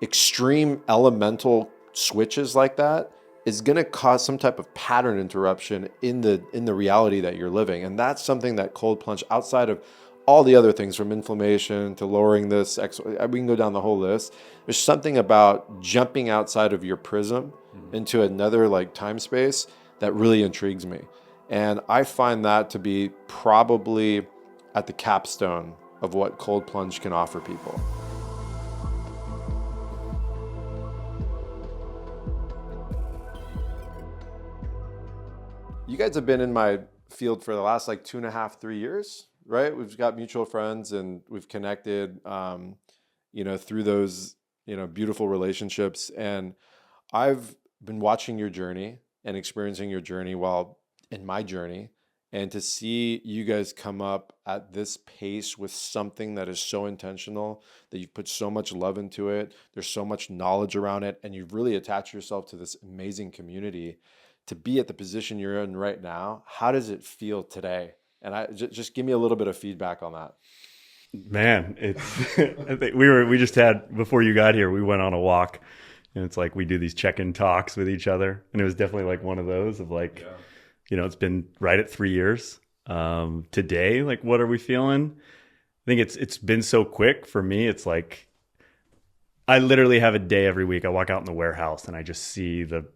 extreme elemental switches like that is going to cause some type of pattern interruption in the reality that you're living. And that's something that cold plunge, outside of all the other things from inflammation to lowering this, we can go down the whole list. There's something about jumping outside of your prism into another like time space that really intrigues me. And I find that to be probably at the capstone of what cold plunge can offer people. You guys have been in my field for the last like 2.5, 3 years, right? We've got mutual friends and we've connected, through those, beautiful relationships. And I've been watching your journey and experiencing your journey while in my journey. And to see you guys come up at this pace with something that is so intentional, that you've put so much love into it, there's so much knowledge around it, and you've really attached yourself to this amazing community. To be at the position you're in right now, how does it feel today? And just give me a little bit of feedback on that. Man, it's I think we just had, before you got here, we went on a walk, and it's like we do these check-in talks with each other, and it was definitely like one of those of like, it's been right at 3 years. Today, like, what are we feeling? I think it's been so quick for me. It's like I literally have a day every week. I walk out in the warehouse and I just see the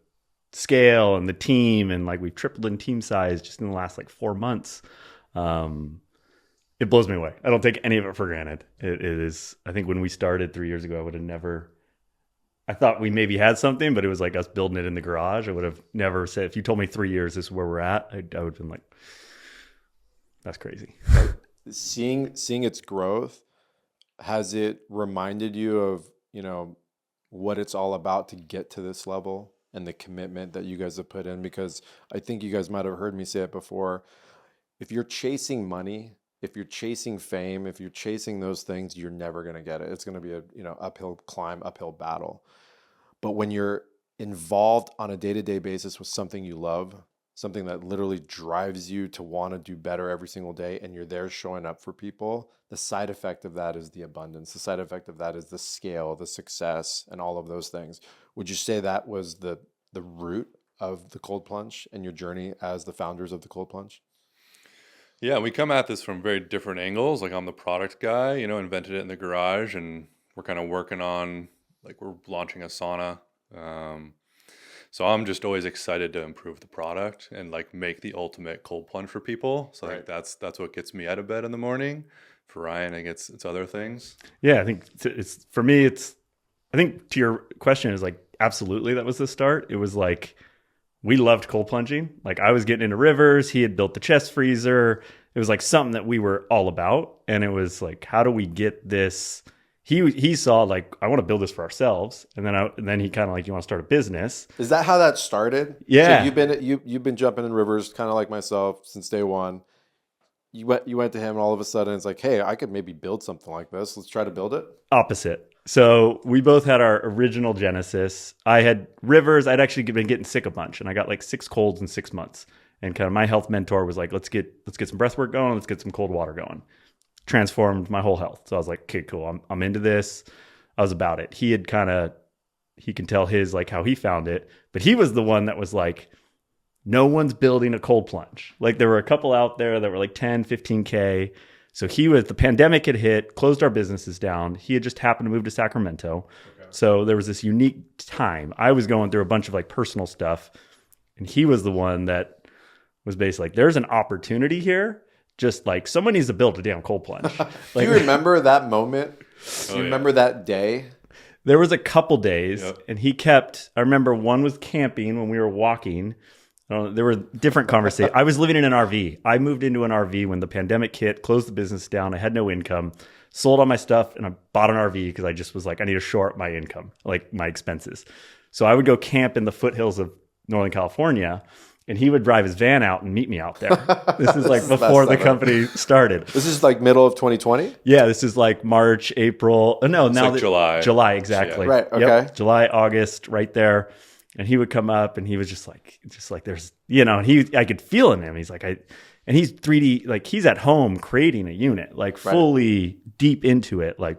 scale and the team, and like we've tripled in team size just in the last like 4 months. It blows me away. I don't take any of it for granted. It is, I think when we started 3 years ago, I thought we maybe had something, but it was like us building it in the garage. I would have never said, if you told me 3 years, this is where we're at, I would have been like, that's crazy. Seeing its growth, has it reminded you of, what it's all about to get to this level? And the commitment that you guys have put in? Because I think you guys might have heard me say it before. If you're chasing money, if you're chasing fame, if you're chasing those things, you're never going to get it. It's going to be a uphill climb, uphill battle. But when you're involved on a day-to-day basis with something you love, something that literally drives you to want to do better every single day, and you're there showing up for people, the side effect of that is the abundance. The side effect of that is the scale, the success, and all of those things. Would you say that was the root of the cold plunge and your journey as the founders of the cold plunge? Yeah, we come at this from very different angles. Like, I'm the product guy, invented it in the garage, and we're kind of working on, like, we're launching a sauna. So I'm just always excited to improve the product and like make the ultimate cold plunge for people. So right. I think that's what gets me out of bed in the morning. For Ryan, I guess it's other things. Yeah, I think it's for me. I think to your question is like, absolutely, that was the start. It was like, we loved cold plunging. Like, I was getting into rivers. He had built the chest freezer. It was like something that we were all about. And it was like, how do we get this? He saw like, I want to build this for ourselves. And then he kind of like, you want to start a business. Is that how that started? Yeah. So you've been jumping in rivers kind of like myself since day one. You went to him, and all of a sudden it's like, hey, I could maybe build something like this. Let's try to build it. Opposite. So we both had our original genesis. I had rivers. I'd actually been getting sick a bunch, and I got like 6 colds in 6 months. And kind of my health mentor was like, let's get some breath work going. Let's get some cold water going. Transformed my whole health. So I was like, okay, cool. I'm into this. I was about it. He can tell his, like, how he found it, but he was the one that was like, no one's building a cold plunge. Like, there were a couple out there that were like 10, 15K. So the pandemic had hit, closed our businesses down. He had just happened to move to Sacramento. Okay. So there was this unique time. I was going through a bunch of like personal stuff, and he was the one that was basically like, there's an opportunity here. Just like, someone needs to build a damn cold plunge. Like, do you remember that moment? Do you remember that day? There was a couple days, and I remember one was camping when we were walking. There were different conversations. I was living in an RV. I moved into an RV when the pandemic hit, closed the business down. I had no income, sold all my stuff, and I bought an RV because I just was like, I need to shore up my income, like my expenses. So I would go camp in the foothills of Northern California, and he would drive his van out and meet me out there. This is like before the company started. This is like middle of 2020? Yeah, this is like March, April. No, it's now like July. July, exactly. Yeah. Right, okay. Yep, July, August, right there. And he would come up, and he was just like there's, I could feel in him. He's like, and he's 3D, like he's at home creating a unit, like fully deep into it. Like,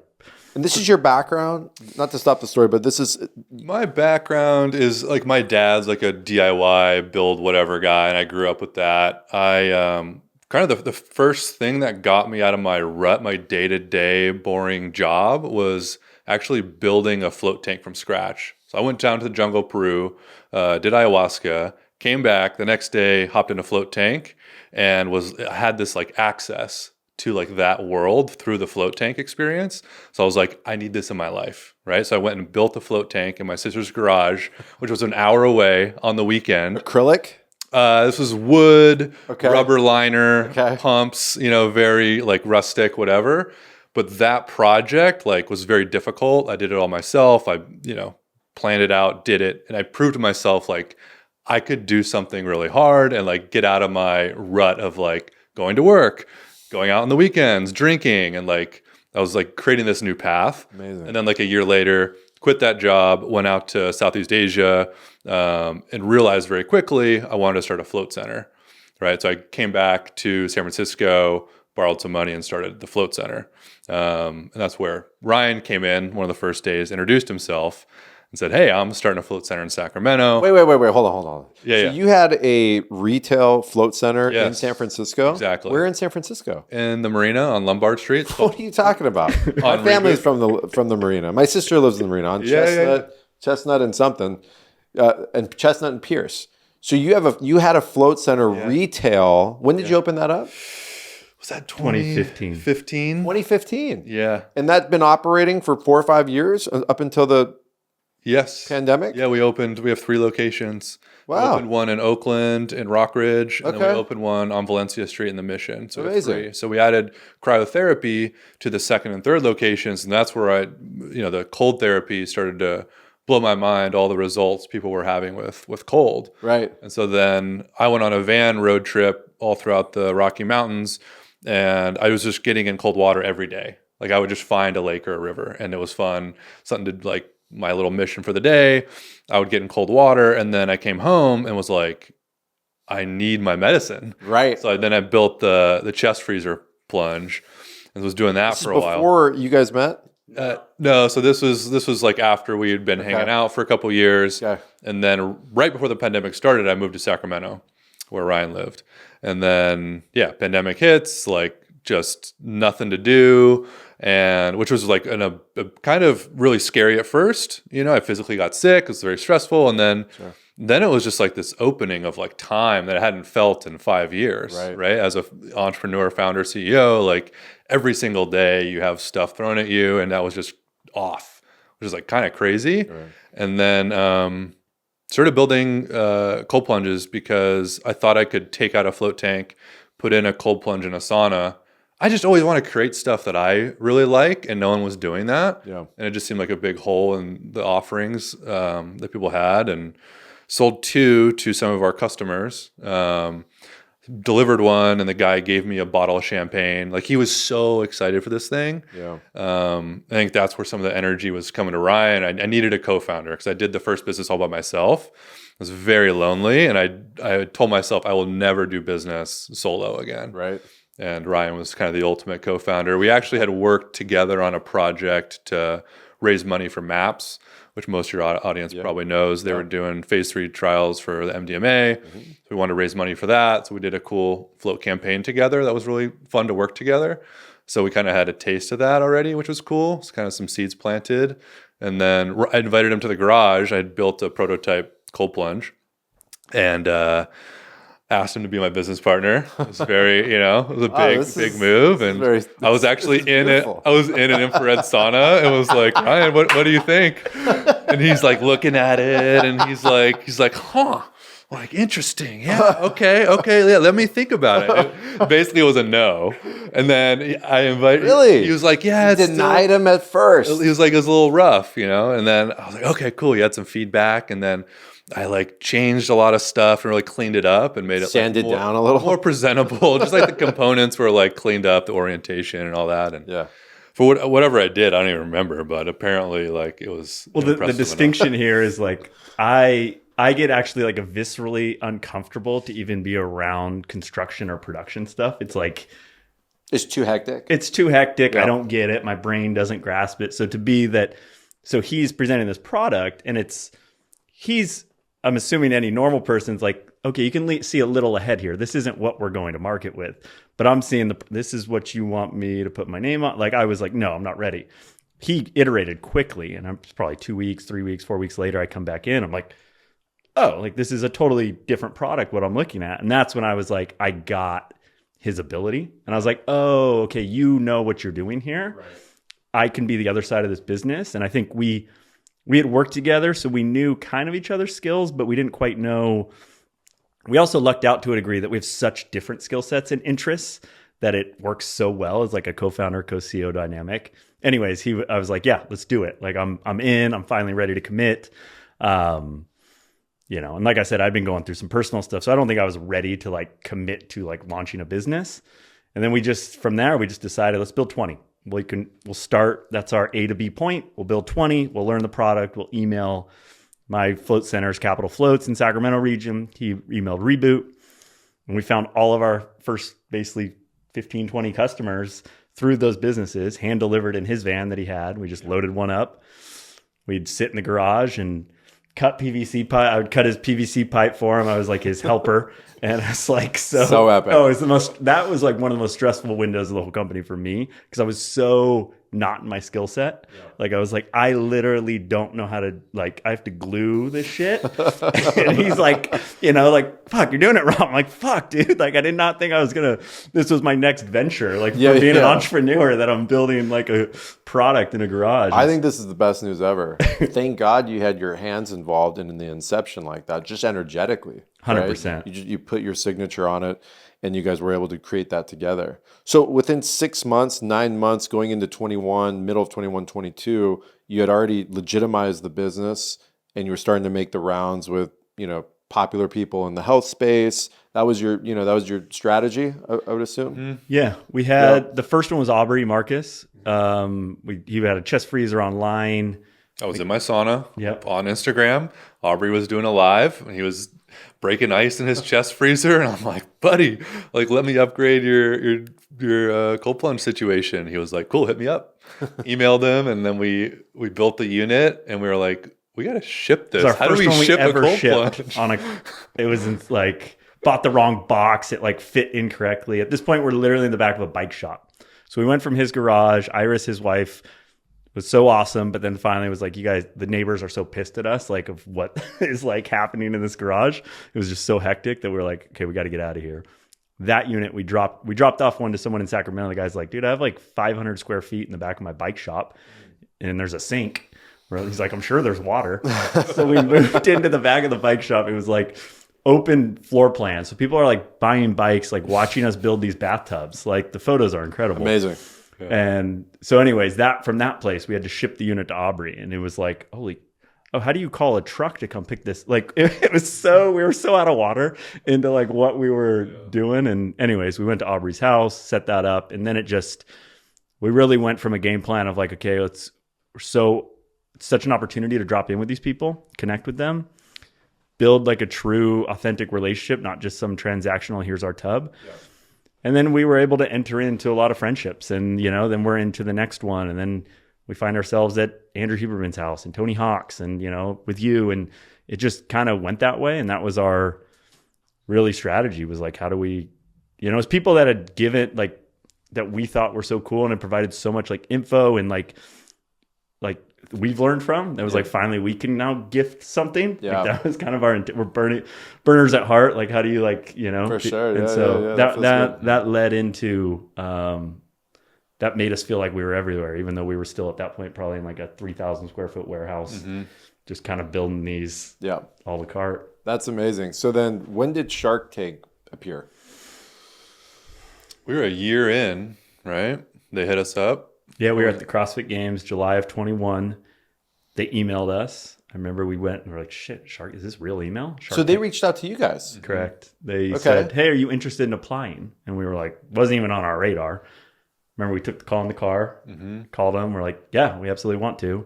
And this is your background? Not to stop the story, but this is... My background is like my dad's like a DIY build whatever guy, and I grew up with that. I kind of the first thing that got me out of my rut, my day-to-day boring job, was actually building a float tank from scratch. So I went down to the jungle, Peru, did ayahuasca, came back the next day, hopped in a float tank, and had this like access to like that world through the float tank experience. So I was like, I need this in my life, right? So I went and built a float tank in my sister's garage, which was an hour away on the weekend. Acrylic? This was wood, Okay. rubber liner, Okay. pumps, very like rustic, whatever. But that project like was very difficult. I did it all myself. I, planned it out, did it. And I proved to myself like I could do something really hard and like get out of my rut of like going to work, going out on the weekends, drinking. And like, I was like creating this new path. Amazing. And then like a year later, quit that job, went out to Southeast Asia, and realized very quickly I wanted to start a float center, right? So I came back to San Francisco, borrowed some money, and started the float center. And that's where Ryan came in one of the first days, introduced himself, and said, "Hey, I'm starting a float center in Sacramento." Wait. Hold on. Yeah, So yeah. you had a retail float center in Yes, San Francisco? exactly. Where in San Francisco? In the marina on Lombard Street. It's called- What are you talking about? My On family's Reboot. from the marina. My sister lives in the marina on Yeah. Chestnut and something, and Chestnut and Pierce. So you had a float center retail. When did you open that up? Was that 2015. 2015? 2015. Yeah. And that's been operating for 4 or 5 years up until the Yes. pandemic? Yeah, we have 3 locations. We Wow. opened one in Oakland, in Rockridge, and then Okay. we opened one on Valencia Street in the Mission. So we have Amazing. 3. So we added cryotherapy to the second and third locations, and that's where the cold therapy started to blow my mind, all the results people were having with cold. Right. And so then I went on a van road trip all throughout the Rocky Mountains, and I was just getting in cold water every day. Like I would just find a lake or a river, and it was fun. Something to like my little mission for the day. I would get in cold water, and then I came home and was like, I need my medicine. Right. So then I built the chest freezer plunge and was doing that This for is a while. before you guys met? No, so this was like after we had been hanging out for a couple years. Okay. And then right before the pandemic started, I moved to Sacramento where Ryan lived. And then, pandemic hits, like just nothing to do. And which was like a kind of really scary at first. I physically got sick. It was very stressful. And then it was just like this opening of like time that I hadn't felt in 5 years, right? As an entrepreneur, founder, CEO, like every single day you have stuff thrown at you, and that was just off, which is like kind of crazy. Right. And then started building cold plunges because I thought I could take out a float tank, put in a cold plunge and a sauna. I just always want to create stuff that I really like, and no one was doing that. Yeah. And it just seemed like a big hole in the offerings that people had, and sold 2 to some of our customers. Delivered one, and the guy gave me a bottle of champagne. Like he was so excited for this thing. Yeah. I think that's where some of the energy was coming to Ryan. I needed a co-founder because I did the first business all by myself. I was very lonely, and I told myself I will never do business solo again. Right. And Ryan was kind of the ultimate co-founder. We actually had worked together on a project to raise money for MAPS, which most of your audience probably knows. They were doing phase 3 trials for the MDMA. Mm-hmm. So we wanted to raise money for that. So we did a cool float campaign together. That was really fun to work together. So we kind of had a taste of that already, which was cool. It's kind of some seeds planted. And then I invited him to the garage. I had built a prototype cold plunge, and asked him to be my business partner. It was very, it was a big move. And I was actually in it. I was in an infrared sauna and was like, Ryan, what do you think? And he's like looking at it, and he's like, huh, like interesting. Yeah. Okay. Yeah. Let me think about it. Basically, it was a no. And then I invited, he was like, yeah, you denied him at first. He was like, it was a little rough, And then I was like, okay, cool. He had some feedback. And then I like changed a lot of stuff and really cleaned it up and made it sanded like down a little more presentable. Just like the components were like cleaned up, the orientation and all that. And for whatever I did, I don't even remember, but apparently like it was. Well, the distinction here is like I get actually like a viscerally uncomfortable to even be around construction or production stuff. It's like It's too hectic. It's too hectic. Yeah. I don't get it. My brain doesn't grasp it. So to be that, so he's presenting this product and I'm assuming any normal person's like, okay, you can see a little ahead here. This isn't what we're going to market with, but I'm seeing this is what you want me to put my name on. Like I was like, no, I'm not ready. He iterated quickly, and I'm probably 2 weeks, 3 weeks, 4 weeks later, I come back in. I'm like, oh, like this is a totally different product, what I'm looking at. And that's when I was like, I got his ability. And I was like, oh, okay, you know what you're doing here. Right. I can be the other side of this business. And I think we had worked together, so we knew kind of each other's skills, but we didn't quite know. We also lucked out to a degree that we have such different skill sets and interests that it works so well as like a co-founder, co-CEO dynamic. Anyways, I was like, yeah, let's do it. Like I'm in, I'm finally ready to commit. You know, and like I said, I've been going through some personal stuff, so I don't think I was ready to like commit to like launching a business. And then from there, we just decided, let's build 20. We'll start, that's our A to B point. We'll build 20. We'll learn the product. We'll email my float centers, Capital Floats in Sacramento region. He emailed Reboot. And we found all of our first basically 15, 20 customers through those businesses, hand delivered in his van that he had. We just loaded one up. We'd sit in the garage and cut PVC pipe. I would cut his PVC pipe for him. I was like his helper. And it's like, so epic. Oh, that was like one of the most stressful windows of the whole company for me, because I was so not in my skill set. Yeah. Like I was like, I literally don't know how to, like, I have to glue this shit. And he's like, you know, like, fuck, you're doing it wrong. I'm like, fuck, dude. Like I did not think this was my next venture. Like being an entrepreneur, that I'm building like a product in a garage. I think this is the best news ever. Thank God you had your hands involved in the inception like that, just energetically. 100%. Right? You put your signature on it, and you guys were able to create that together. So within 6 months, 9 months, going into 21, middle of 21, 22, you had already legitimized the business, and you were starting to make the rounds with, you know, popular people in the health space. That was your strategy, I would assume. Mm-hmm. Yeah, we had the first one was Aubrey Marcus. He had a chest freezer online. I was in my sauna. Yep. On Instagram. Aubrey was doing a live, and he was breaking ice in his chest freezer, and I'm like, buddy, like let me upgrade your cold plunge situation. He was like, cool, hit me up. Emailed him, and then we built the unit, and we were like, we gotta ship this. How do we ship a cold plunge? It was like bought the wrong box. It like fit incorrectly. At this point, we're literally in the back of a bike shop. So we went from his garage. Iris, his wife, was so awesome, but then finally was like, you guys, the neighbors are so pissed at us, like of what is like happening in this garage. It was just so hectic that we're like, okay, we got to get out of here. That unit, we dropped off one to someone in Sacramento. The guy's like, dude, I have like 500 square feet in the back of my bike shop, and there's a sink. He's like, I'm sure there's water. So we moved into the back of the bike shop. It was like open floor plan. So people are like buying bikes, like watching us build these bathtubs. Like the photos are incredible. Amazing. Yeah. And so anyways, from that place, we had to ship the unit to Aubrey, and it was like, how do you call a truck to come pick this? Like we were so out of water into like what we were doing. And anyways, we went to Aubrey's house, set that up. And then we really went from a game plan of like, okay, it's such an opportunity to drop in with these people, connect with them, build like a true authentic relationship, not just some transactional, here's our tub. Yeah. And then we were able to enter into a lot of friendships, and, you know, then we're into the next one. And then we find ourselves at Andrew Huberman's house and Tony Hawk's, and, you know, with you. And it just kind of went that way. And that was our really strategy, was like, how do we, you know, as people that had given, like, that we thought were so cool and had provided so much like info and like we've learned from, that was like, finally we can now gift something. Yeah. Like that was kind of we're burners at heart. Like, how do you, like, you know, for sure. And so that led into, that made us feel like we were everywhere, even though we were still at that point, probably in like a 3,000 square foot warehouse, just kind of building these, all the cart. That's amazing. So then when did Shark Tank appear? We were a year in, right? They hit us up. Yeah, we were at the CrossFit Games, July of 21. They emailed us. I remember we went and we're like, shit, Shark, is this real email? So they reached out to you guys? Correct. They said, hey, are you interested in applying? And we were like, wasn't even on our radar. Remember, we took the call in the car, called them. We're like, yeah, we absolutely want to.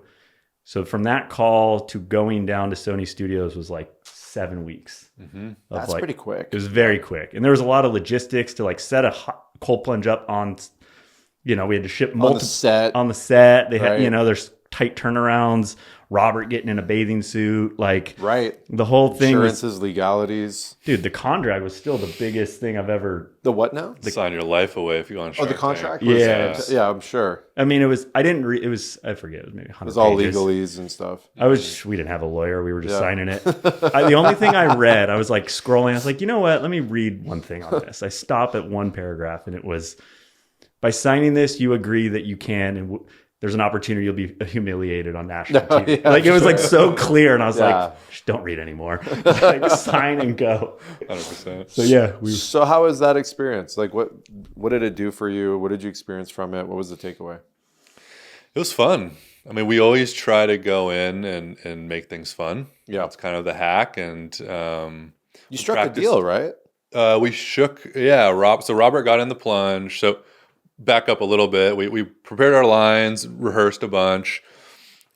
So from that call to going down to Sony Studios was like 7 weeks. Mm-hmm. That's pretty quick. It was very quick. And there was a lot of logistics to like set a cold plunge up on, we had to ship multiple on the set. They had, there's tight turnarounds, Robert getting in a bathing suit, like the whole thing. Insurances, legalities. Dude, the contract was still the biggest thing I've ever. The what now? Sign your life away if you go on Shark the contract? Tank. Yeah, I'm sure. I mean, I forget, it was maybe 100 pages. It was all legalese and stuff. We didn't have a lawyer. We were just signing it. The only thing I read, I was like scrolling. I was like, you know what? Let me read one thing on this. I stopped at one paragraph and it was, by signing this, you agree that you can, and there's an opportunity you'll be humiliated on national TV. It was like so clear, and I was like, don't read anymore. Like, sign and go. 100%. So yeah. So how was that experience? Like, what did it do for you? What did you experience from it? What was the takeaway? It was fun. I mean, we always try to go in and make things fun. Yeah, it's kind of the hack. And you struck a deal, right? We shook. Yeah, So Robert got in the plunge. So back up a little bit. We prepared our lines, rehearsed a bunch.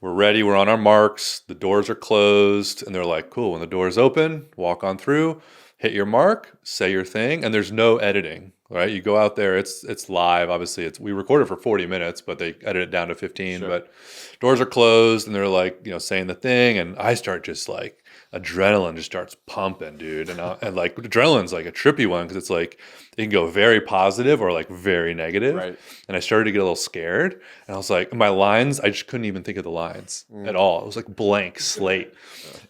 We're ready. We're on our marks. The doors are closed. And they're like, cool. When the doors open, walk on through, hit your mark, say your thing. And there's no editing, right? You go out there. It's live. Obviously, we recorded for 40 minutes, but they edit it down to 15. Sure. But doors are closed and they're like, saying the thing. And I start just like, adrenaline just starts pumping, dude. And like adrenaline's like a trippy one because it's like it can go very positive or like very negative. Right. And I started to get a little scared. And I was like, my lines, I just couldn't even think of the lines at all. It was like blank slate.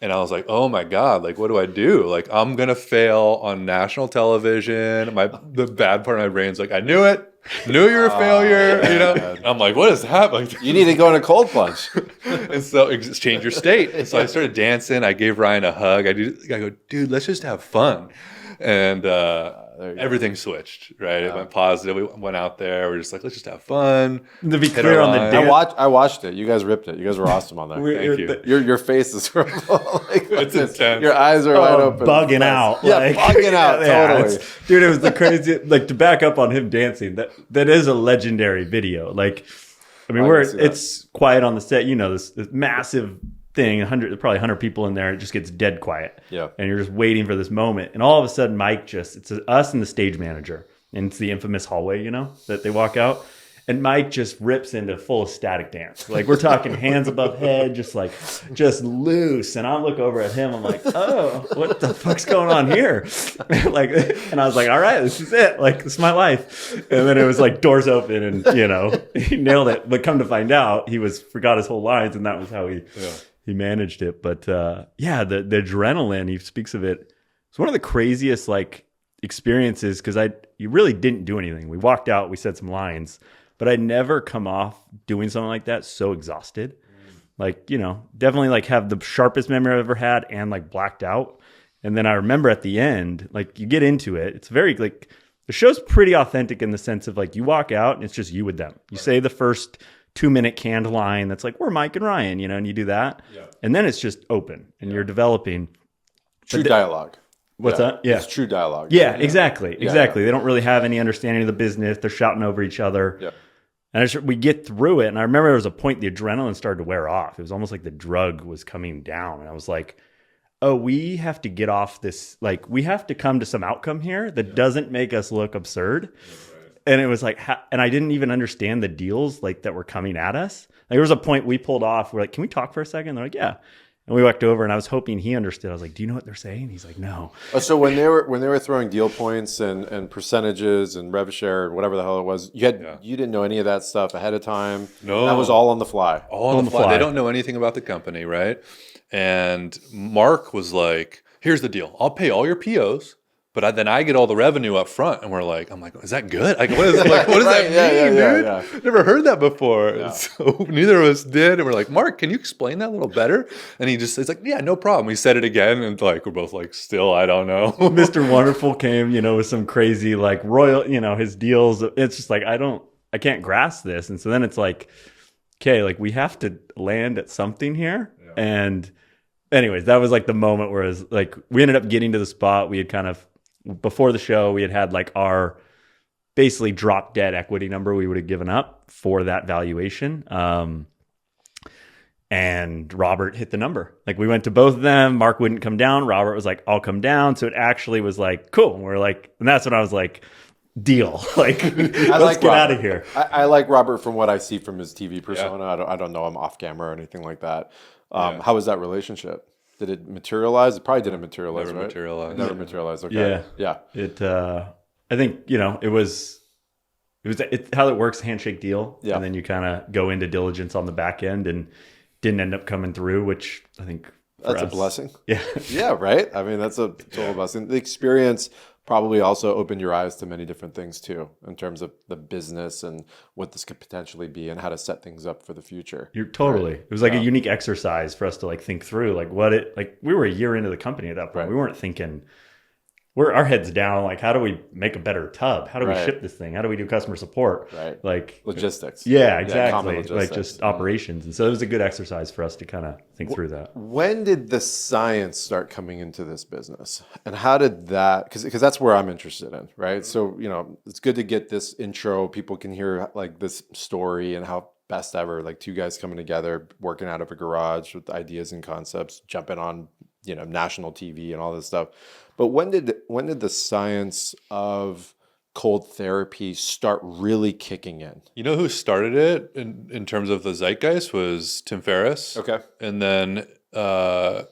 And I was like, oh my God, like what do I do? Like I'm gonna fail on national television. The bad part of my brain's like, I knew it. Knew you were a failure, I'm like, what is happening? You need to go in a cold plunge. And so change your state. And so I started dancing. I gave Ryan a hug. I go, dude, let's just have fun. And everything switched, right? It went positive. We went out there. We're just like, let's just have fun. To be clear on the dance. I watched it. You guys ripped it. You guys were awesome on there. Thank you. Your faces were like, it's intense. Your eyes are wide open. Bugging out. Yeah, bugging out. Totally. Dude, it was the craziest. Like, to back up on him dancing, that is a legendary video. Like, I mean, it's quiet on the set. This massive thing, probably 100 people in there. It just gets dead quiet. Yeah. And you're just waiting for this moment. And all of a sudden, it's us and the stage manager. And it's the infamous hallway, that they walk out. And Mike just rips into full static dance. Like, we're talking hands above head, just loose. And I look over at him. I'm like, oh, what the fuck's going on here? And I was like, all right, this is it. Like, this is my life. And then it was like doors open and, he nailed it. But come to find out, he forgot his whole lines. And that was how he managed it. But the adrenaline, he speaks of it. It's one of the craziest experiences because you really didn't do anything. We walked out, we said some lines. But I'd never come off doing something like that so exhausted. Definitely have the sharpest memory I've ever had and blacked out. And then I remember at the end, you get into it. It's very the show's pretty authentic in the sense of you walk out and it's just you with them. You say the first 2-minute canned line that's we're Mike and Ryan, and you do that. Yeah. And then it's just open and you're developing. True dialogue. What's that? Yeah. It's true dialogue. Yeah, exactly. Exactly. They don't really have any understanding of the business. They're shouting over each other. Yeah. And we get through it. And I remember there was a point the adrenaline started to wear off. It was almost like the drug was coming down. And I was like, oh, we have to get off this. We have to come to some outcome here that doesn't make us look absurd. Yeah, right. And it was and I didn't even understand the deals that were coming at us. There was a point we pulled off. We're like, can we talk for a second? They're like, yeah. And we walked over, and I was hoping he understood. I was like, "Do you know what they're saying?" He's like, "No." Oh, so when they were throwing deal points and percentages and rev share, whatever the hell it was, you didn't know any of that stuff ahead of time. No, that was all on the fly. All on the fly. They don't know anything about the company, right? And Mark was like, "Here's the deal. I'll pay all your POs." But then I get all the revenue up front, and I'm like, is that good? What does that mean, dude? Yeah. Never heard that before. Yeah. So neither of us did, and we're like, Mark, can you explain that a little better? And it's like, yeah, no problem. We said it again, and we're both still, I don't know. Mr. Wonderful came, with some crazy royal, his deals. It's just I can't grasp this, and so then it's okay, we have to land at something here, and anyways, that was the moment where it was we ended up getting to the spot. We had kind of. Before the show, we had our basically drop dead equity number we would have given up for that valuation. And And Robert hit the number. Like we went to both of them. Mark wouldn't come down. Robert was like, I'll come down. So it actually was like, cool. And we're like, and that's when I was like, deal. Like, let's get out of here. I like Robert from what I see from his TV persona. I don't know him off camera or anything like that. How was that relationship? Did it materialize? It probably didn't materialize, Never right? materialized. Never materialized. Okay. Yeah. It, I think, it was how it works, handshake deal. Yeah. And then you kind of go into diligence on the back end and didn't end up coming through, which I think that's a blessing. Yeah. Yeah, right? I mean, that's a total blessing. The experience probably also opened your eyes to many different things too, in terms of the business and what this could potentially be and how to set things up for the future. You're totally. Right. It was like a unique exercise for us to like think through like we were a year into the company at that point. Right. We weren't thinking our heads down, like, how do we make a better tub? How do we ship this thing? How do we do customer support? Right. Like logistics. Yeah, exactly. Like just operations. And so it was a good exercise for us to kind of think through that. When did the science start coming into this business? And how did that, because that's where I'm interested in, right? So, it's good to get this intro. People can hear like this story and how best ever, like two guys coming together, working out of a garage with ideas and concepts, jumping on, national TV and all this stuff. But when did the science of cold therapy start really kicking in? You know who started it in terms of the zeitgeist was Tim Ferriss. Okay. And then Rhonda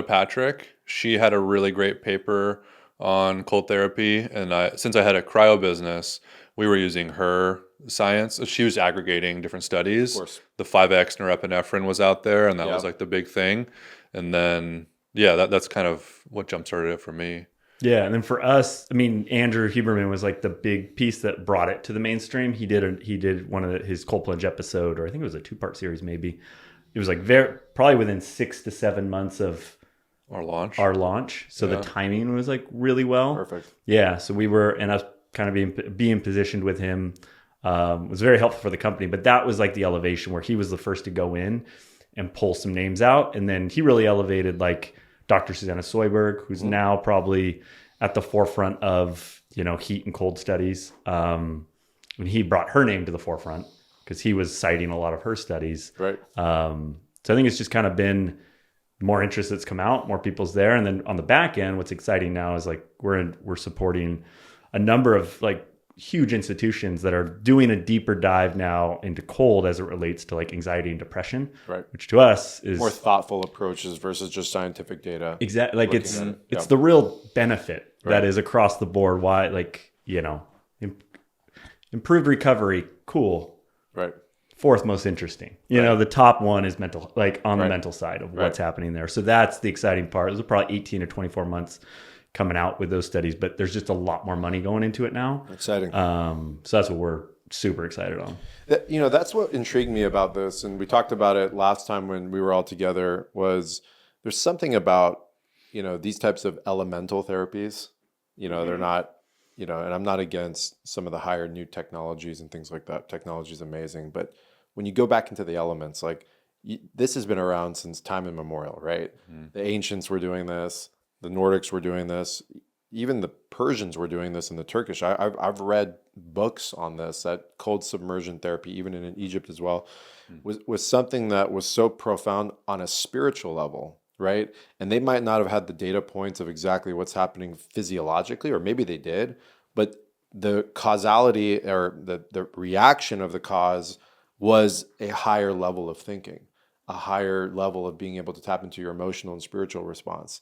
Patrick, she had a really great paper on cold therapy. And since I had a cryo business, we were using her science. She was aggregating different studies. Of course. The 5X norepinephrine was out there, and that was like the big thing. And then, that's kind of what jump-started it for me. Yeah, and then for us, I mean, Andrew Huberman was like the big piece that brought it to the mainstream. He did one of his Cold Plunge episode, or I think it was a 2-part series maybe. It was like probably within 6 to 7 months of our launch. So the timing was like really well. Perfect. Yeah, so we were, and us kind of being positioned with him was very helpful for the company. But that was like the elevation where he was the first to go in and pull some names out. And then he really elevated like Dr. Susanna Schauberger, who's now probably at the forefront of, heat and cold studies. And he brought her name to the forefront because he was citing a lot of her studies. Right. So I think it's just kind of been more interest that's come out, more people's there. And then on the back end, what's exciting now is like we're supporting a number of like huge institutions that are doing a deeper dive now into cold as it relates to like anxiety and depression, right? Which to us is more thoughtful approaches versus just scientific data. Exactly. Like it's the real benefit that is across the board. Why, like, improved recovery. Cool. Right. Fourth most interesting. The top one is mental, like on the mental side of what's happening there. So that's the exciting part. Those are probably 18 to 24 months coming out with those studies, but there's just a lot more money going into it now. Exciting. So that's what we're super excited on. That's what intrigued me about this. And we talked about it last time when we were all together was there's something about, these types of elemental therapies, they're not, and I'm not against some of the higher new technologies and things like that. Technology is amazing. But when you go back into the elements, like this has been around since time immemorial, right? Mm-hmm. The ancients were doing this. The Nordics were doing this. Even the Persians were doing this, and the Turkish. I've read books on this, that cold submersion therapy, even in Egypt as well, was something that was so profound on a spiritual level, right? And they might not have had the data points of exactly what's happening physiologically, or maybe they did, but the causality or the reaction of the cause was a higher level of thinking, a higher level of being able to tap into your emotional and spiritual response.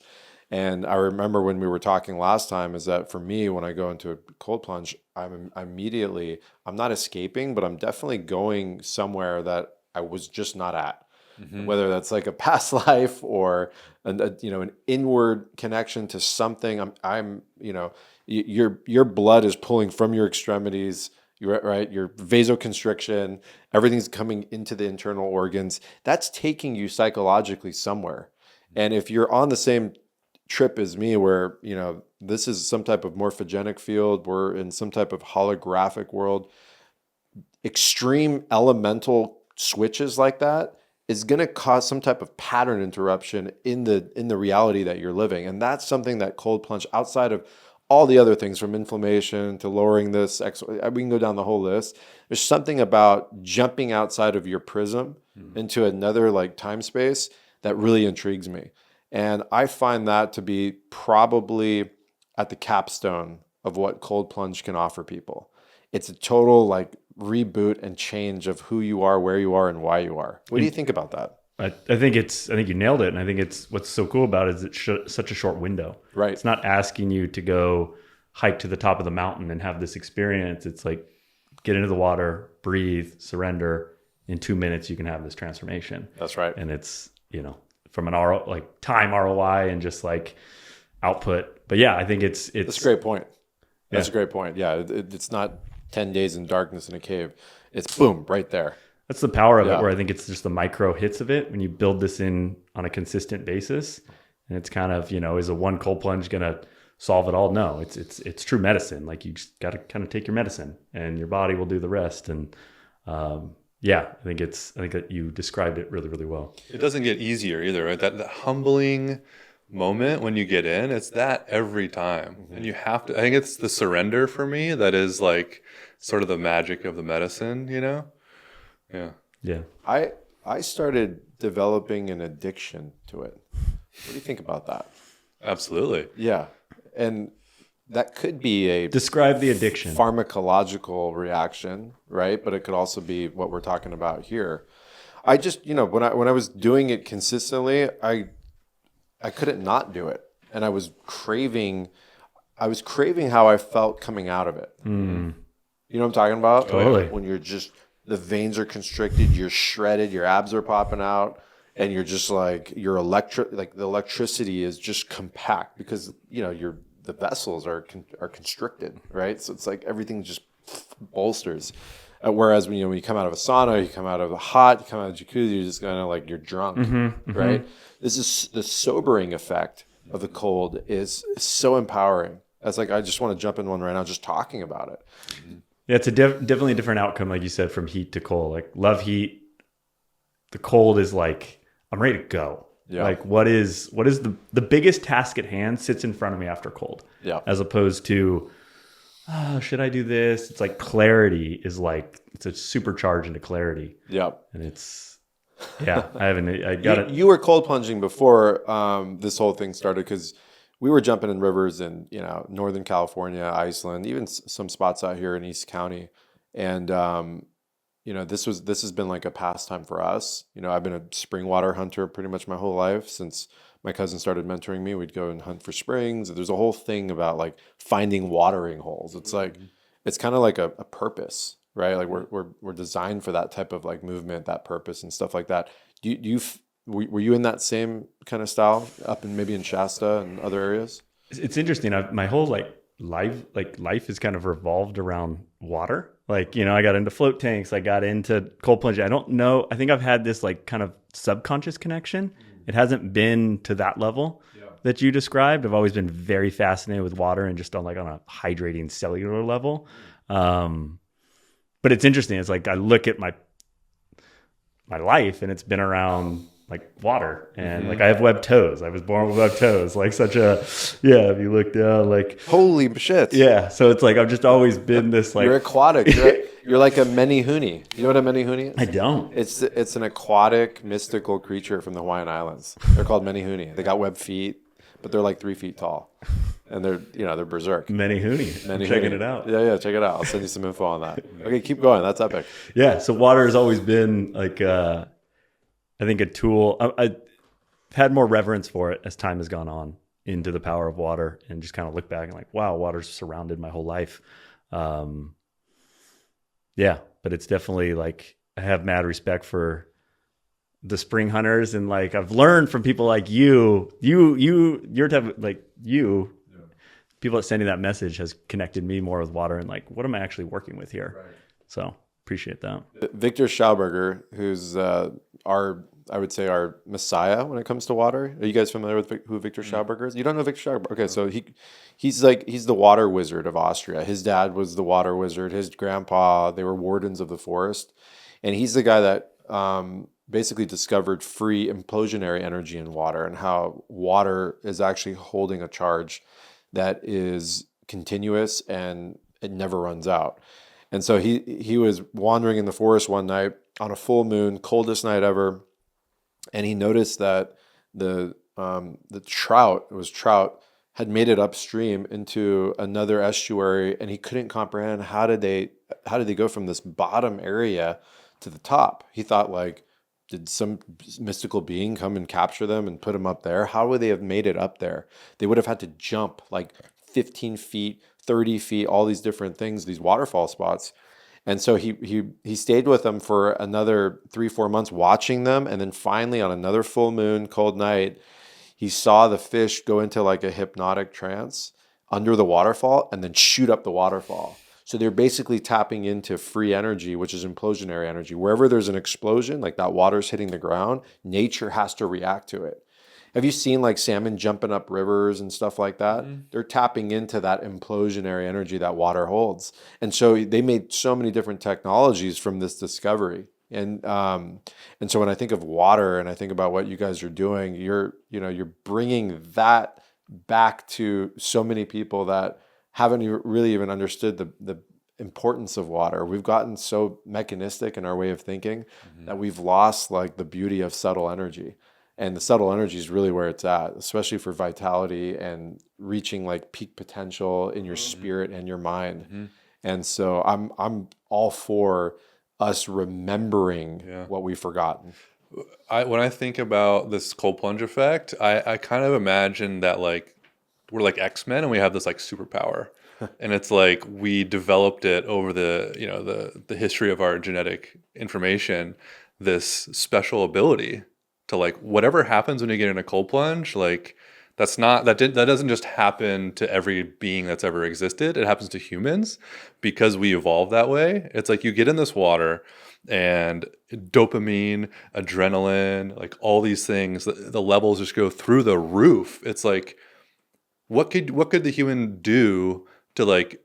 And I remember when we were talking last time is that for me, when I go into a cold plunge, I'm not escaping, but I'm definitely going somewhere that I was just not at. Mm-hmm. Whether that's like a past life or an inward connection to something. Your blood is pulling from your extremities. Right, your vasoconstriction, everything's coming into the internal organs. That's taking you psychologically somewhere. And if you're on the same trip as me where, this is some type of morphogenic field, we're in some type of holographic world, extreme elemental switches like that is going to cause some type of pattern interruption in the reality that you're living. And that's something that cold plunge, outside of all the other things from inflammation to lowering this, we can go down the whole list. There's something about jumping outside of your prism into another like time space that really intrigues me. And I find that to be probably at the capstone of what cold plunge can offer people. It's a total like reboot and change of who you are, where you are, and why you are. What do you think about that? I think you nailed it. And I think it's what's so cool about it is it's such a short window. Right. It's not asking you to go hike to the top of the mountain and have this experience. It's like get into the water, breathe, surrender. In 2 minutes, you can have this transformation. That's right. And it's, from an like time ROI and just like output. But yeah, I think it's That's a great point. That's a great point. Yeah. It's not 10 days in darkness in a cave. It's boom, right there. That's the power of it, where I think it's just the micro hits of it when you build this in on a consistent basis. And it's kind of, is a one cold plunge going to solve it all? No, it's true medicine. Like you just got to kind of take your medicine and your body will do the rest. And I think that you described it really, really well. It doesn't get easier either, right? That humbling moment when you get in, it's that every time. And you have to, I think it's the surrender for me that is like sort of the magic of the medicine, Yeah. Yeah. I started developing an addiction to it. What do you think about that? Absolutely. Yeah. And that could be a describe the addiction. Pharmacological reaction, right? But it could also be what we're talking about here. I just, when I was doing it consistently, I couldn't not do it. And I was craving how I felt coming out of it. You know what I'm talking about? Totally. When you're just, the veins are constricted, you're shredded, your abs are popping out, and you're just like, the electricity is just compact because, the vessels are constricted, right? So it's like everything just bolsters. Whereas when you come out of a sauna, you come out of a hot, you come out of a jacuzzi, you're just kind of like, you're drunk, right? This is the sobering effect of the cold is so empowering. It's like, I just want to jump in one right now, just talking about it. Yeah, it's definitely a different outcome, like you said, from heat to cold. Like love heat. The cold is like, I'm ready to go. Yeah. Like what is the biggest task at hand sits in front of me after cold. Yeah. As opposed to, should I do this? It's like clarity is like, it's a supercharge into clarity. Yeah. And it's, I got it. You were cold plunging before this whole thing started because we were jumping in rivers in, Northern California, Iceland, even some spots out here in East County. And, this has been like a pastime for us. I've been a spring water hunter pretty much my whole life since my cousin started mentoring me. We'd go and hunt for springs. There's a whole thing about like finding watering holes. It's like, it's kind of like a purpose, right? Like we're designed for that type of like movement, that purpose and stuff like that. Were you in that same kind of style up in maybe in Shasta and other areas? It's interesting. My whole life is kind of revolved around water. Like, I got into float tanks. I got into cold plunging. I don't know. I think I've had this like kind of subconscious connection. It hasn't been to that level that you described. I've always been very fascinated with water and just on a hydrating cellular level. But it's interesting. It's like I look at my life and it's been around like water and like I have webbed toes. I was born with webbed toes, like such a, if you look down, like holy shit. Yeah. So it's like, I've just always been this like. You're aquatic. You're like a menehune. You know what a menehune is? I don't. It's an aquatic mystical creature from the Hawaiian Islands. They're called menehune. They got webbed feet, but they're like 3 feet tall. And they're berserk. Menehune. I'm checking it out. Yeah, check it out. I'll send you some info on that. Okay, keep going. That's epic. Yeah. So water has always been like, I think a tool. I've had more reverence for it as time has gone on into the power of water and just kind of look back and like, wow, water's surrounded my whole life. But it's definitely like, I have mad respect for the spring hunters. And like, I've learned from people like your type of like people that sending that message has connected me more with water and like, what am I actually working with here? Right. So appreciate that. Viktor Schauberger, who's I would say our messiah when it comes to water. Are you guys familiar with who Viktor Schauberger is? You don't know Viktor Schauberger? Okay, so he's the water wizard of Austria. His dad was the water wizard. His grandpa, they were wardens of the forest. And he's the guy that basically discovered free implosionary energy in water and how water is actually holding a charge that is continuous and it never runs out. And so he was wandering in the forest one night on a full moon, coldest night ever, and he noticed that the trout, it was trout, had made it upstream into another estuary, and he couldn't comprehend how did they go from this bottom area to the top. He thought, like, did some mystical being come and capture them and put them up there? How would they have made it up there? They would have had to jump like 15 feet, 30 feet, all these different things, these waterfall spots. And so he stayed with them for another 3-4 months watching them. And then finally on another full moon, cold night, he saw the fish go into like a hypnotic trance under the waterfall and then shoot up the waterfall. So they're basically tapping into free energy, which is implosionary energy. Wherever there's an explosion, like that water's hitting the ground, nature has to react to it. Have you seen like salmon jumping up rivers and stuff like that? Mm-hmm. They're tapping into that implosionary energy that water holds. And so they made so many different technologies from this discovery. And so when I think of water and I think about what you guys are doing, you're bringing that back to so many people that haven't really even understood the importance of water. We've gotten so mechanistic in our way of thinking that we've lost like the beauty of subtle energy. And the subtle energy is really where it's at, especially for vitality and reaching like peak potential in your spirit and your mind. And so I'm all for us remembering what we've forgotten. When I think about this cold plunge effect, I kind of imagine that like we're like X-Men and we have this like superpower. And it's like we developed it over the history of our genetic information, this special ability to like whatever happens when you get in a cold plunge, like that doesn't just happen to every being that's ever existed. It happens to humans because we evolved that way. It's like you get in this water and dopamine, adrenaline, like all these things, the levels just go through the roof. It's like, what could the human do to like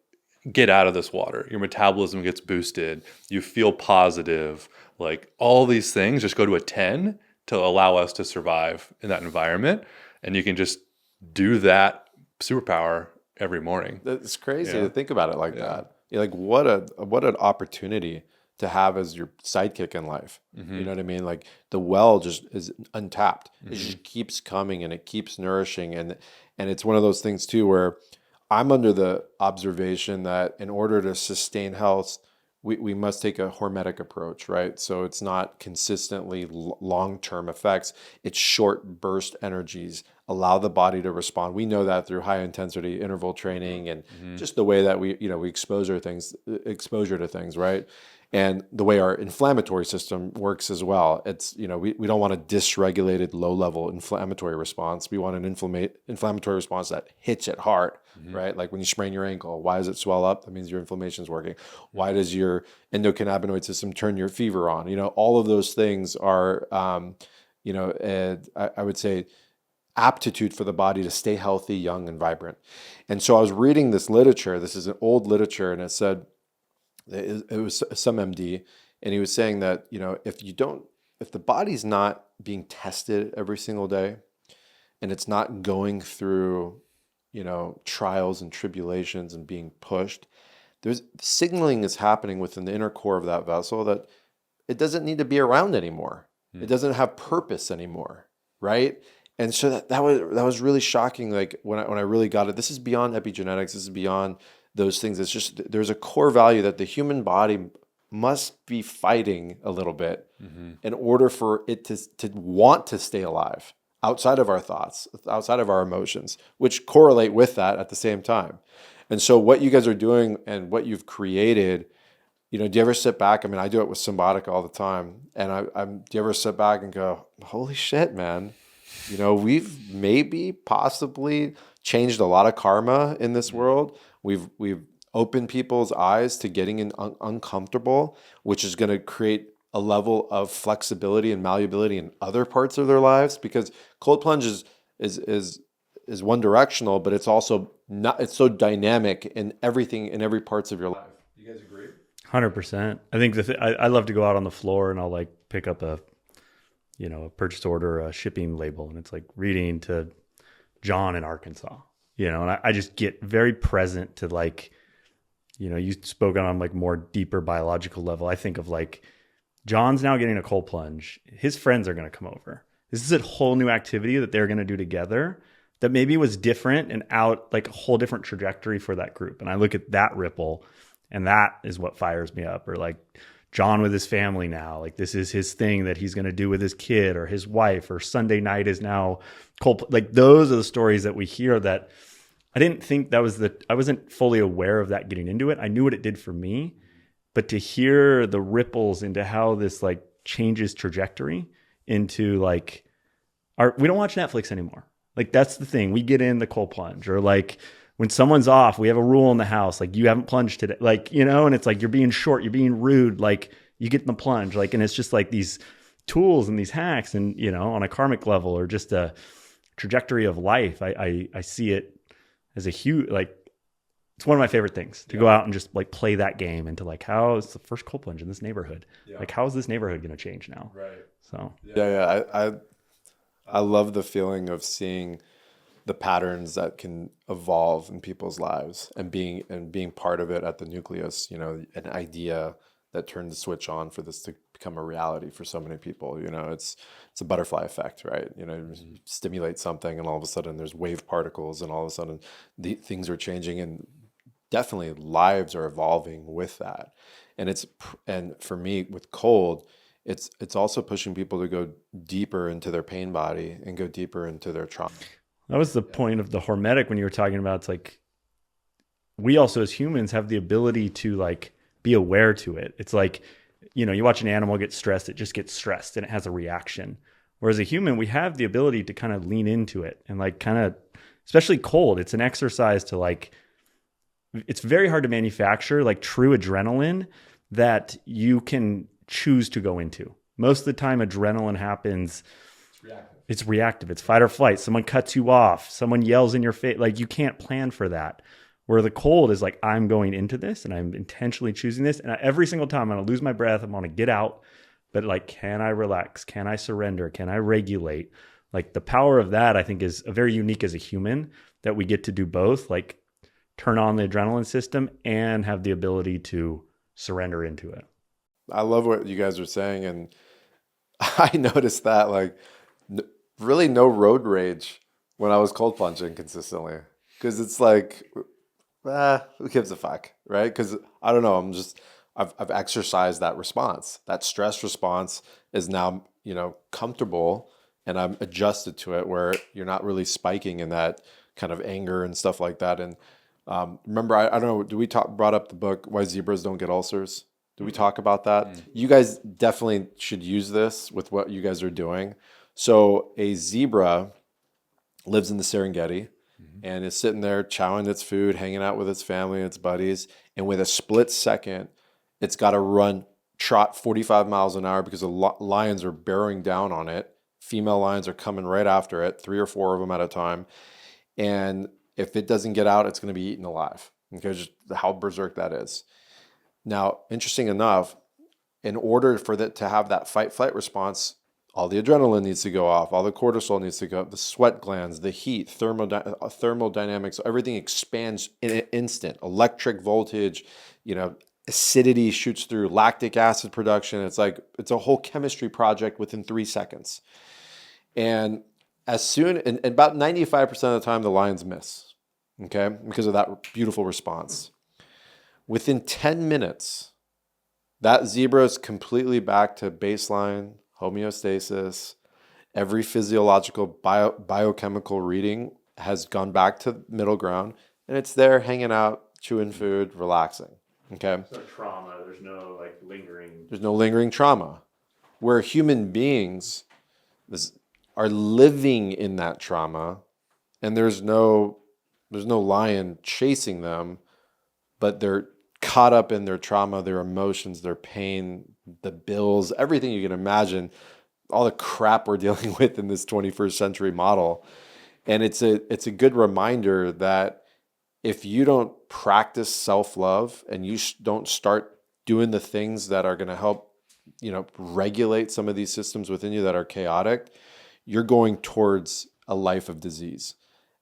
get out of this water? Your metabolism gets boosted. You feel positive. Like all these things just go to a 10 to allow us to survive in that environment. And you can just do that superpower every morning. It's crazy to think about it like that. You're like, what an opportunity to have as your sidekick in life. You know what I mean? Like the well just is untapped. It just keeps coming and it keeps nourishing. And it's one of those things too, where I'm under the observation that in order to sustain health, we must take a hormetic approach, right? So it's not consistently long-term effects. It's short burst energies. Allow the body to respond. We know that through high intensity interval training and just the way that we exposure to things, right? And the way our inflammatory system works as well. It's, we don't want a dysregulated low-level inflammatory response. We want an inflammatory response that hits it hard, right? Like when you sprain your ankle, why does it swell up? That means your inflammation's working. Why does your endocannabinoid system turn your fever on? All of those things are, I would say, aptitude for the body to stay healthy, young, and vibrant. And so I was reading this literature. This is an old literature, and it said, it was some MD, and he was saying that, if the body's not being tested every single day and it's not going through, trials and tribulations and being pushed, there's signaling is happening within the inner core of that vessel that it doesn't need to be around anymore. It doesn't have purpose anymore, right? And so that was really shocking. Like when I really got it, this is beyond epigenetics. This is beyond those things. It's just, there's a core value that the human body must be fighting a little bit in order for it to want to stay alive outside of our thoughts, outside of our emotions, which correlate with that at the same time. And so what you guys are doing and what you've created, do you ever sit back? I mean, I do it with Symbiotic all the time. And do you ever sit back and go, holy shit, man, we've maybe possibly changed a lot of karma in this world. We've opened people's eyes to getting uncomfortable, which is going to create a level of flexibility and malleability in other parts of their lives. Because cold plunge is one directional, but it's also not. It's so dynamic in everything, in every parts of your life. You guys agree? 100%. I think I love to go out on the floor and I'll like pick up a purchase order, a shipping label, and it's like reading to John in Arkansas. you know, and I just get very present to like, you know, you spoke on like more deeper biological level. I think of like John's now getting a cold plunge. His friends are going to come over. This is a whole new activity that they're going to do together that maybe was different and out like a whole different trajectory for that group. And I look at that ripple and that is what fires me up. Or like John with his family now, like this is his thing that he's going to do with his kid or his wife, or Sunday night is now cold. Like those are the stories that we hear that I didn't think that was I wasn't fully aware of that getting into it. I knew what it did for me, but to hear the ripples into how this like changes trajectory into like we don't watch Netflix anymore. Like that's the thing. We get in the cold plunge, or like when someone's off, we have a rule in the house, like you haven't plunged today, like, you know, and it's like, you're being short, you're being rude, like you get in the plunge, like, and it's just like these tools and these hacks and, you know, on a karmic level or just a trajectory of life. I see it as a huge, like, it's one of my favorite things to go out and just like play that game into like, how is the first cold plunge in this neighborhood? Yeah. Like, how is this neighborhood going to change now? Right. So, I love the feeling of seeing the patterns that can evolve in people's lives and being part of it at the nucleus, you know, an idea that turned the switch on for this to become a reality for so many people. You know, it's a butterfly effect, right? You know, you stimulate something and all of a sudden there's wave particles and all of a sudden things are changing, and definitely lives are evolving with that. And for me with cold, it's also pushing people to go deeper into their pain body and go deeper into their trauma. That was the point of the hormetic when you were talking about, it's like, we also as humans have the ability to like be aware to it. It's like, you know, you watch an animal get stressed, it just gets stressed and it has a reaction. Whereas a human, we have the ability to kind of lean into it and like kind of, especially cold, it's an exercise to like, it's very hard to manufacture like true adrenaline that you can choose to go into. Most of the time adrenaline happens, it's reactive. It's fight or flight. Someone cuts you off. Someone yells in your face. Like you can't plan for that. Where the cold is like, I'm going into this and I'm intentionally choosing this. And every single time I'm going to lose my breath. I'm going to get out. But like, can I relax? Can I surrender? Can I regulate? Like the power of that, I think, is very unique as a human, that we get to do both, like turn on the adrenaline system and have the ability to surrender into it. I love what you guys are saying. And I noticed that like, really no road rage when I was cold plunging consistently, because it's like, who gives a fuck, right? Because I don't know, I've exercised that response. That stress response is now, you know, comfortable, and I'm adjusted to it where you're not really spiking in that kind of anger and stuff like that. And remember, I don't know, brought up the book Why Zebras Don't Get Ulcers? Did we talk about that? You guys definitely should use this with what you guys are doing. So a zebra lives in the Serengeti and is sitting there chowing its food, hanging out with its family and its buddies. And with a split second, it's got to trot 45 miles an hour because the lions are bearing down on it. Female lions are coming right after it, 3 or 4 of them at a time. And if it doesn't get out, it's going to be eaten alive. Okay, just how berserk that is. Now, interesting enough, in order for that to have that fight-flight response, all the adrenaline needs to go off, all the cortisol needs to go up, the sweat glands, the heat, thermodynamics, everything expands in an instant. Electric voltage, you know, acidity shoots through, lactic acid production. It's like, it's a whole chemistry project within 3 seconds. And about 95% of the time, the lions miss, okay, because of that beautiful response. Within 10 minutes, that zebra is completely back to baseline, homeostasis. Every physiological biochemical reading has gone back to middle ground, and it's there hanging out, chewing food, relaxing. Okay. There's no trauma. There's no like lingering. There's no lingering trauma. Where human beings are living in that trauma, and there's no lion chasing them, but they're caught up in their trauma, their emotions, their pain, the bills, everything you can imagine, all the crap we're dealing with in this 21st century model. And it's a good reminder that if you don't practice self-love and you don't start doing the things that are going to help, you know, regulate some of these systems within you that are chaotic, you're going towards a life of disease.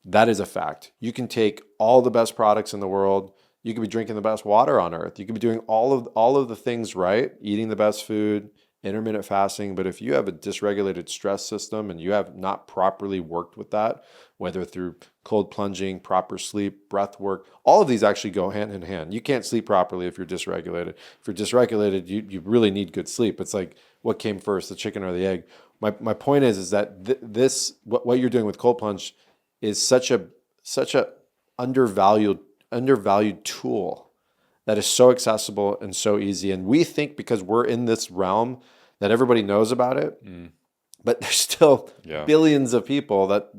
That is a fact. You can take all the best products in the world. You could be drinking the best water on earth. You could be doing all of the things right, eating the best food, intermittent fasting. But if you have a dysregulated stress system and you have not properly worked with that, whether through cold plunging, proper sleep, breath work, all of these actually go hand in hand. You can't sleep properly if you're dysregulated. If you're dysregulated, you really need good sleep. It's like, what came first, the chicken or the egg? My point is that what you're doing with cold plunge is such a undervalued tool that is so accessible and so easy. And we think because we're in this realm that everybody knows about it, but there's still billions of people that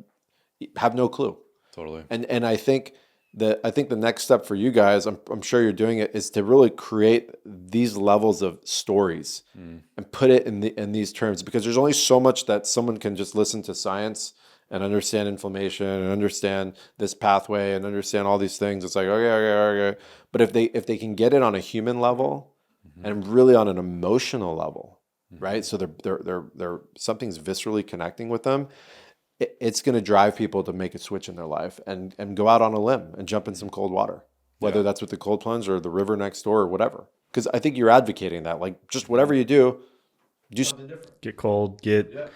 have no clue. Totally. And I think the next step for you guys, I'm sure you're doing it, is to really create these levels of stories and put it in these terms, because there's only so much that someone can just listen to science and understand inflammation and understand this pathway and understand all these things. It's like, okay. But if they can get it on a human level and really on an emotional level, right? So they're something's viscerally connecting with them. It's going to drive people to make a switch in their life and go out on a limb and jump in some cold water, whether that's with the cold plunge or the river next door or whatever. Because I think you're advocating that, like, just whatever you do something different. Get cold, get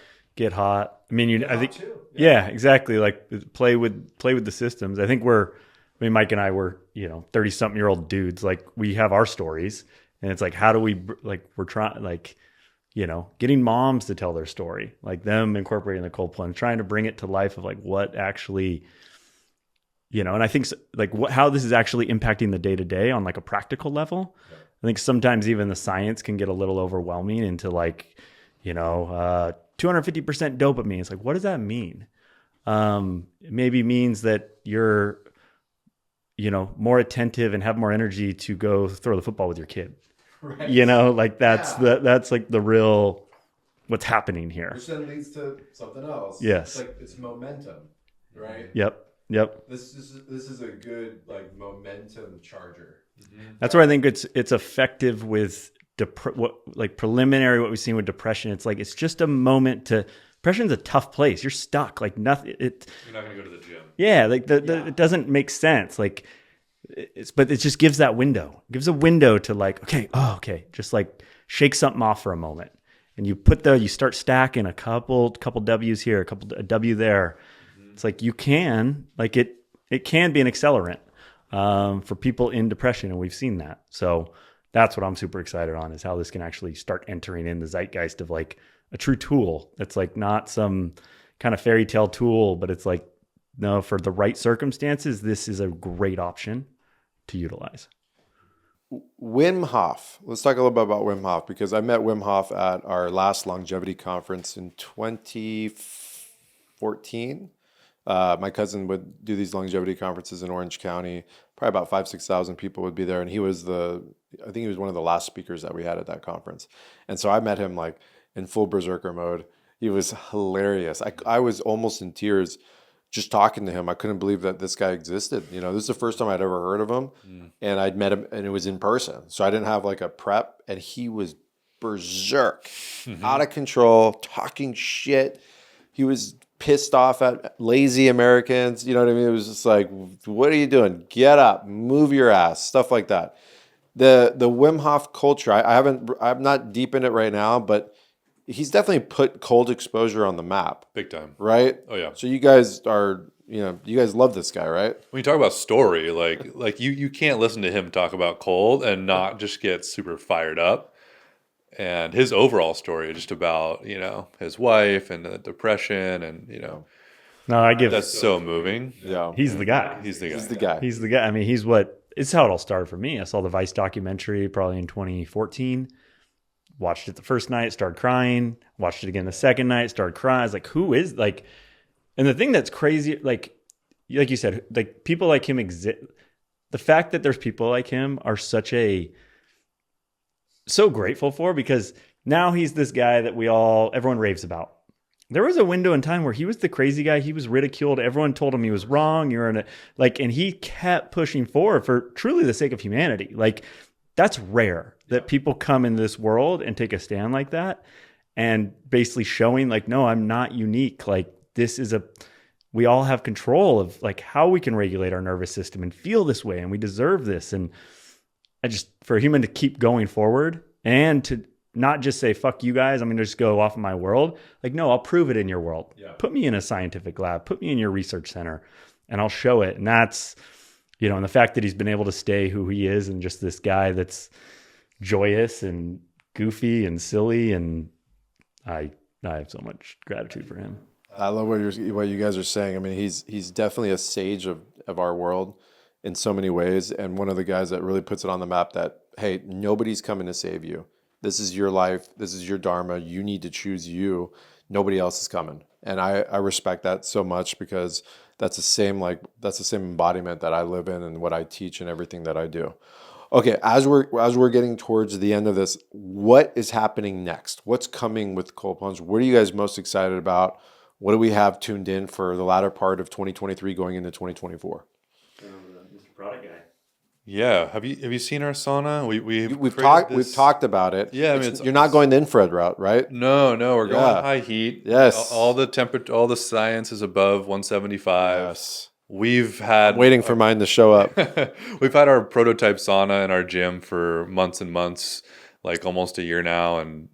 hot. I mean, I think, exactly. Like play with the systems. I think Mike and I were, 30-something-year-old dudes. Like, we have our stories, and it's like, how do we, like, we're trying, like, getting moms to tell their story, like them incorporating the cold plunge, trying to bring it to life of like what actually, and I think like how this is actually impacting the day to day on like a practical level. I think sometimes even the science can get a little overwhelming into like, 250% dopamine. It's like, what does that mean? It maybe means that you're, more attentive and have more energy to go throw the football with your kid. Right. Like that's like the real what's happening here. Which then leads to something else. Yes. It's momentum, right? Yep. This is a good like momentum charger. That's where I think it's effective with preliminary what we've seen with depression. It's like it's just a moment to. Depression's a tough place. You're stuck. Like nothing. You're not going to go to the gym. Yeah. Like it doesn't make sense. Like. But it just gives that window. It gives a window to like, okay, just like shake something off for a moment, and you start stacking a couple W's here, a W there. It's like you can like it can be an accelerant for people in depression, and we've seen that. So that's what I'm super excited on, is how this can actually start entering in the zeitgeist of like a true tool. That's like not some kind of fairy tale tool, but it's like, no, for the right circumstances, this is a great option to utilize. Wim Hof. Let's talk a little bit about Wim Hof, because I met Wim Hof at our last longevity conference in 2014. My cousin would do these longevity conferences in Orange County. Probably about 5,000-6,000 people would be there. And I think he was one of the last speakers that we had at that conference. And so I met him like in full berserker mode. He was hilarious. I was almost in tears just talking to him. I couldn't believe that this guy existed. This is the first time I'd ever heard of him. And I'd met him, and it was in person. So I didn't have like a prep, and he was berserk, out of control, talking shit. He was pissed off at lazy Americans. You know what I mean? It was just like, what are you doing? Get up, move your ass, stuff like that. The Wim Hof culture, I'm not deep in it right now, but he's definitely put cold exposure on the map. Big time. Right? Oh, yeah. So you guys you guys love this guy, right? When you talk about story, like you can't listen to him talk about cold and not just get super fired up. And his overall story is just about, his wife and the depression and, No, I give that's so moving. Yeah. He's the guy. He's the guy. He's the guy. I mean, it's how it all started for me. I saw the Vice documentary probably in 2014. Watched it the first night, started crying. Watched it again the second night, started crying. I was like, who is like? And the thing that's crazy, like you said, like people like him exist. The fact that there's people like him are so grateful for, because now he's this guy that everyone raves about. There was a window in time where he was the crazy guy. He was ridiculed. Everyone told him he was wrong. And he kept pushing forward for truly the sake of humanity. Like, that's rare that people come in this world and take a stand like that, and basically showing like, no, I'm not unique. Like, this is we all have control of like how we can regulate our nervous system and feel this way, and we deserve this. And I just, for a human to keep going forward and to not just say, fuck you guys, I'm going to just go off in my world. Like, no, I'll prove it in your world. Yeah. Put me in a scientific lab, put me in your research center, and I'll show it. And that's, you know, and the fact that he's been able to stay who he is and just this guy that's joyous and goofy and silly. And I have so much gratitude for him. I love what you guys are saying. I mean, he's definitely a sage of our world in so many ways. And one of the guys that really puts it on the map that, hey, nobody's coming to save you. This is your life. This is your Dharma. You need to choose you. Nobody else is coming. And I respect that so much, because that's the same embodiment that I live in and what I teach and everything that I do. Okay, as we're getting towards the end of this, what is happening next? What's coming with Cold Plunge? What are you guys most excited about? What do we have tuned in for the latter part of 2023 going into 2024? Mr. Product Guy. Yeah, have you seen our sauna? We've talked about it. Yeah, I mean, you're not going the infrared route, right? No, we're going high heat. Yes, all the temperature, all the science is above 175. Yes, I'm waiting for mine to show up. We've had our prototype sauna in our gym for months and months, like almost a year now, and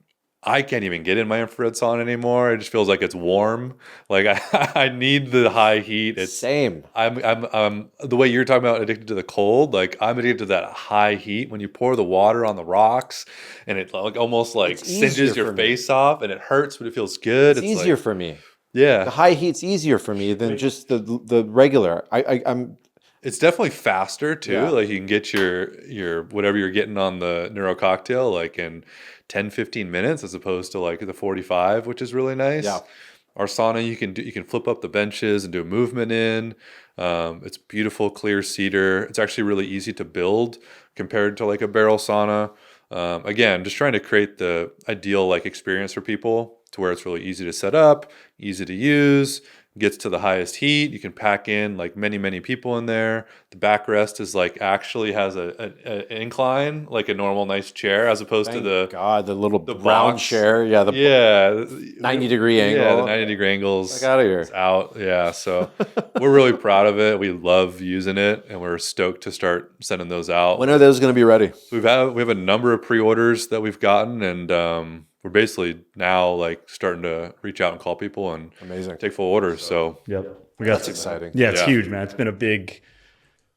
I can't even get in my infrared sauna anymore. It just feels like it's warm. Like I need the high heat. It's same. I'm the way you're talking about addicted to the cold. Like I'm addicted to that high heat when you pour the water on the rocks and it like almost like singes your face off, and it hurts, but it feels good. It's easier for me. Yeah, the high heat's easier for me than just the regular. I'm. It's definitely faster too. Yeah. Like you can get your whatever you're getting on the Neuro cocktail like in 10, 15 minutes as opposed to like the 45, which is really nice. Yeah. Our sauna, you can flip up the benches and do a movement in. It's beautiful, clear cedar. It's actually really easy to build compared to like a barrel sauna. Again, just trying to create the ideal like experience for people to where it's really easy to set up, easy to use, gets to the highest heat. You can pack in like many people in there. The backrest is like actually has an incline, like a normal nice chair, as opposed to the round chair. Yeah, 90-degree angle. Yeah, the 90-degree angles. Get out of here. It's out. Yeah, so we're really proud of it. We love using it, and we're stoked to start sending those out. When are those going to be ready? We have a number of pre-orders that we've gotten, and we're basically now like starting to reach out and call people and take full orders. So yep, that's exciting. Yeah, it's huge, man. It's been a big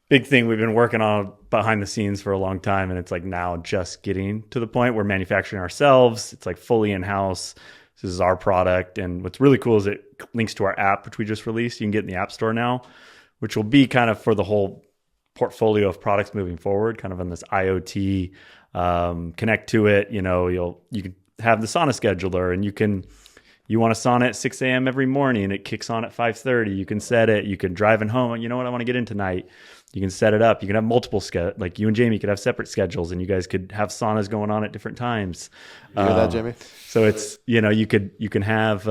thing we've been working on behind the scenes for a long time, and it's like now just getting to the point where manufacturing ourselves. It's like fully in house. This is our product, and what's really cool is it links to our app, which we just released. You can get in the App Store now, which will be kind of for the whole portfolio of products moving forward, kind of on this IoT connect to it. You know, you can have the sauna scheduler, and you want to sauna at 6 a.m. every morning, and it kicks on at 5:30. You can set it. You can driving home. You know what, I want to get in tonight. You can set it up. You can have multiple like you and Jamie could have separate schedules, and you guys could have saunas going on at different times. You hear that, Jamie? So it's, you know, you can have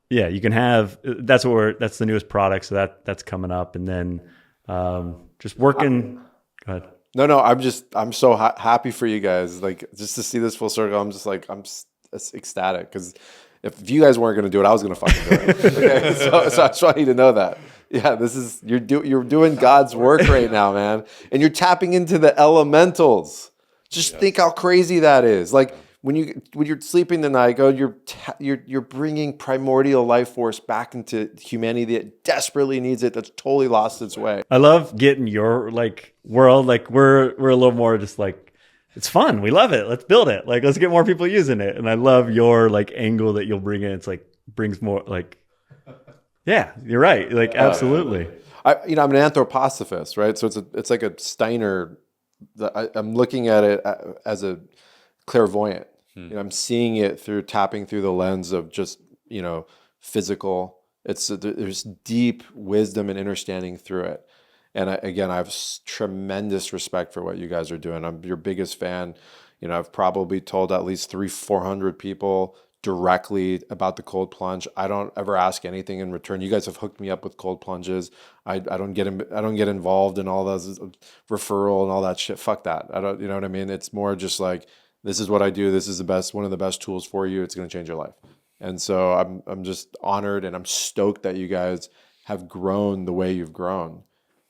that's the newest product. So that's coming up, and then just working. Go ahead. No, I'm so happy for you guys. Like, just to see this full circle, I'm ecstatic, because if you guys weren't going to do it, I was going to fucking do it. Okay? So I just want you to know that. Yeah, you're doing God's work right now, man, and you're tapping into the elementals. Just think how crazy that is. Like when you're sleeping tonight, you're bringing primordial life force back into humanity that desperately needs it. That's totally lost its way. I love getting your like world. Like we're a little more just like, it's fun. We love it. Let's build it. Like, let's get more people using it. And I love your like angle that you'll bring in. It's like brings more like, yeah, you're right. Like, absolutely. I'm an anthroposophist, right? So it's like a Steiner. I'm looking at it as a clairvoyant. You know, I'm seeing it tapping through the lens of just, you know, physical. There's deep wisdom and understanding through it. And I have tremendous respect for what you guys are doing. I'm your biggest fan. You know, I've probably told at least 300-400 people directly about the cold plunge. I don't ever ask anything in return. You guys have hooked me up with cold plunges. I don't get involved in all those referral and all that shit. Fuck that. I don't. You know what I mean? It's more just like, this is what I do. This is one of the best tools for you. It's going to change your life. And so I'm just honored, and I'm stoked that you guys have grown the way you've grown.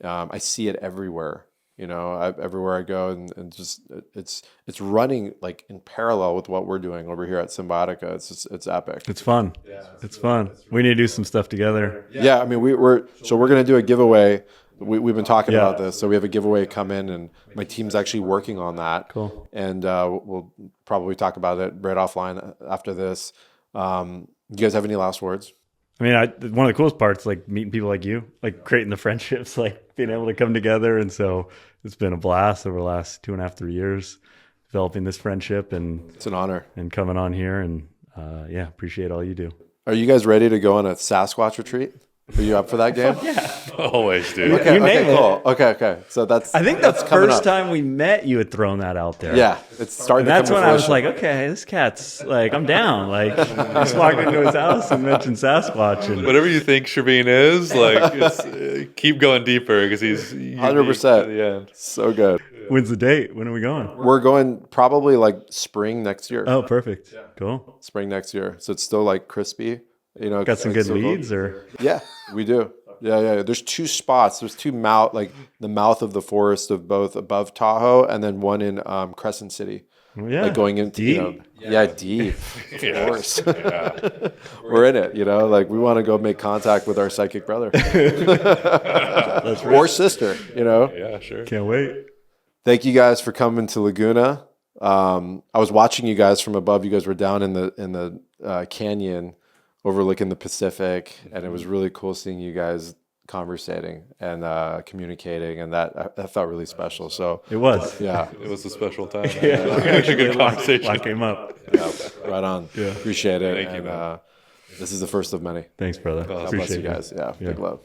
I see it everywhere, everywhere I go, and just it's running like in parallel with what we're doing over here at Symbiotica. It's epic. It's fun. It's fun. We need to do some stuff together. Yeah, I mean we're gonna do a giveaway. We've been talking about this, so we have a giveaway come in, and my team's actually working on that. Cool. And we'll probably talk about it right offline after this. You guys have any last words? I mean, one of the coolest parts, like meeting people like you, like creating the friendships, like being able to come together. And so it's been a blast over the last 2.5, 3 years, developing this friendship, and it's an honor, and coming on here. And appreciate all you do. Are you guys ready to go on a Sasquatch retreat? Are you up for that game? Yeah. Always, dude. Okay, You name cool. Okay. So I think the first time we met, you had thrown that out there. Yeah, it's starting. And to that's come when to I was fruition. like, okay, this cat's like, I'm down. Like, I just walked into his house and mentioned Sasquatch. And Whatever you think Chervin is, like, keep going deeper because he's 100%. at the end. So good. when's the date? When are we going? We're going probably like spring next year. Oh, perfect. Cool. Spring next year. So it's still like crispy. Got some like good so cool. leads, or Yeah, we do. Yeah. There's 2 spots. There's 2 like the mouth of the forest of both above Tahoe, and then one in Crescent City. yeah, Like going into deep. deep. Of Yeah. course. Yeah. We're in it, like we want to go make contact with our psychic brother. That's right. Or sister, Yeah, sure. Can't wait. Thank you guys for coming to Laguna. I was watching you guys from above. You guys were down in the canyon overlooking the Pacific, and it was really cool seeing you guys conversating and communicating, and that felt really special. So It was. yeah, It was a special time. Actually, good conversation. Lot came up. right on. Yeah. Appreciate it. Thank you, and man. this is the first of many. Thanks, brother. God bless Appreciate you guys. Yeah, big love.